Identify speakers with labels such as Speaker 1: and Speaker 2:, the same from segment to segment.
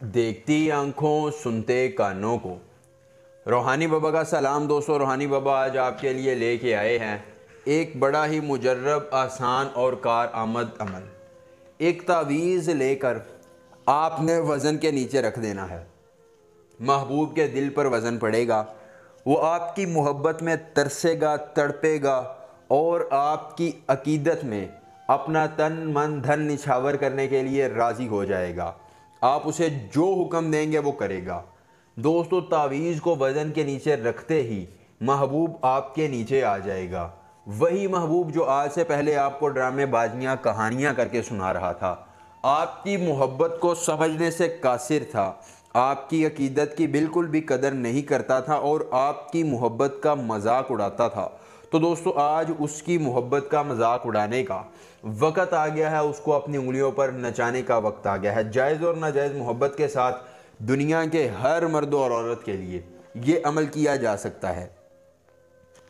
Speaker 1: देखती आंखों सुनते कानों को। रूहानी बाबा का सलाम दोस्तों। रूहानी बाबा आज आपके लिए लेके आए हैं एक बड़ा ही मुजर्रब, आसान और कारआमद अमल। एक तावीज़ लेकर आपने वज़न के नीचे रख देना है। महबूब के दिल पर वज़न पड़ेगा, वो आपकी मोहब्बत में तरसेगा, तड़पेगा और आपकी अकीदत में अपना तन मन धन निछावर करने के लिए राज़ी हो जाएगा। आप उसे जो हुक्म देंगे वो करेगा। दोस्तों, तावीज़ को वज़न के नीचे रखते ही महबूब आपके नीचे आ जाएगा। वही महबूब जो आज से पहले आपको ड्रामे बाजियाँ कहानियाँ करके सुना रहा था, आपकी मोहब्बत को समझने से कासिर था, आपकी अकीदत की बिल्कुल भी कदर नहीं करता था और आपकी मोहब्बत का मजाक उड़ाता था। तो दोस्तों, आज उसकी मोहब्बत का मजाक उड़ाने का वक़्त आ गया है, उसको अपनी उंगलियों पर नचाने का वक्त आ गया है। जायज़ और नाजायज़ मोहब्बत के साथ दुनिया के हर मर्द और औरत के लिए ये अमल किया जा सकता है।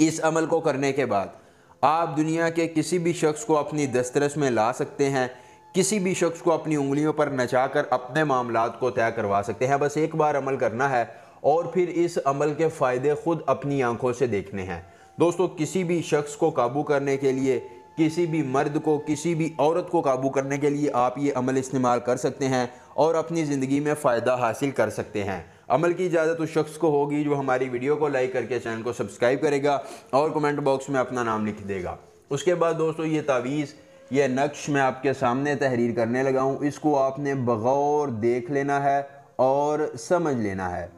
Speaker 1: इस अमल को करने के बाद आप दुनिया के किसी भी शख्स को अपनी दस्तरस में ला सकते हैं, किसी भी शख्स को अपनी उंगलियों पर नचाकर अपने मामलात को तय करवा सकते हैं। बस एक बार अमल करना है और फिर इस अमल के फ़ायदे खुद अपनी आंखों से देखने हैं। दोस्तों, किसी भी शख्स को काबू करने के लिए, किसी भी मर्द को, किसी भी औरत को काबू करने के लिए आप ये अमल इस्तेमाल कर सकते हैं और अपनी ज़िंदगी में फ़ायदा हासिल कर सकते हैं। अमल की इजाज़त उस शख्स को होगी जो हमारी वीडियो को लाइक करके चैनल को सब्सक्राइब करेगा और कमेंट बॉक्स में अपना नाम लिख देगा। उसके बाद दोस्तों, ये तावीज़, ये नक्श मैं आपके सामने तहरीर करने लगा हूँ। इसको आपने बगौर देख लेना है और समझ लेना है।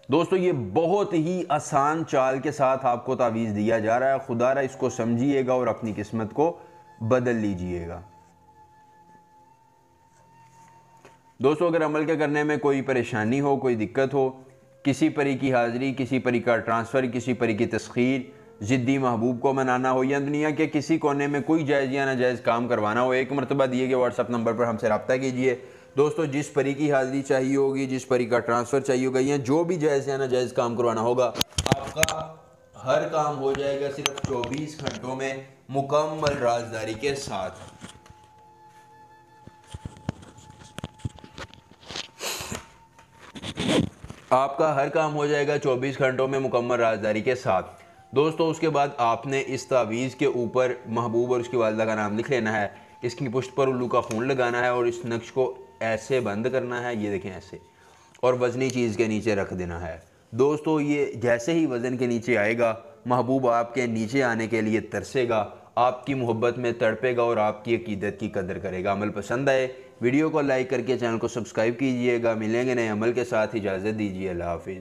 Speaker 1: दोस्तों, ये बहुत ही आसान चाल के साथ आपको तावीज़ दिया जा रहा है। खुदारा इसको समझिएगा और अपनी किस्मत को बदल लीजिएगा। दोस्तों, अगर अमल के करने में कोई परेशानी हो, कोई दिक्कत हो, किसी परी की हाज़िरी, किसी परी का ट्रांसफ़र, किसी परी की तस्खीर, ज़िद्दी महबूब को मनाना हो या दुनिया के किसी कोने में कोई जायज़ या नाजायज़ काम करवाना हो, एक मरतबा दिए गए व्हाट्सअप नंबर पर हमसे रब्ता कीजिए। दोस्तों, जिस परी की हाज़िरी चाहिए होगी, जिस परी का ट्रांसफ़र चाहिए होगा या जो भी जायज़ या नाजायज़ काम करवाना होगा, आपका हर काम हो जाएगा सिर्फ 24 घंटों में मुकम्मल राजदारी के साथ। आपका हर काम हो जाएगा 24 घंटों में मुकम्मल राजदारी के साथ। दोस्तों, उसके बाद आपने इस तावीज़ के ऊपर महबूब और उसकी वालिदा का नाम लिख लेना है। इसकी पुष्ट पर उल्लू का खून लगाना है और इस नक्श को ऐसे बंद करना है, ये देखें ऐसे, और वज़नी चीज़ के नीचे रख देना है। दोस्तों, ये जैसे ही वज़न के नीचे आएगा, महबूब आपके नीचे आने के लिए तरसेगा, आपकी मोहब्बत में तड़पेगा और आपकी अकीदत की कदर करेगा। अमल पसंद आए वीडियो को लाइक करके चैनल को सब्सक्राइब कीजिएगा। मिलेंगे नए अमल के साथ, इजाज़त दीजिए। अल्लाह हाफ़िज़।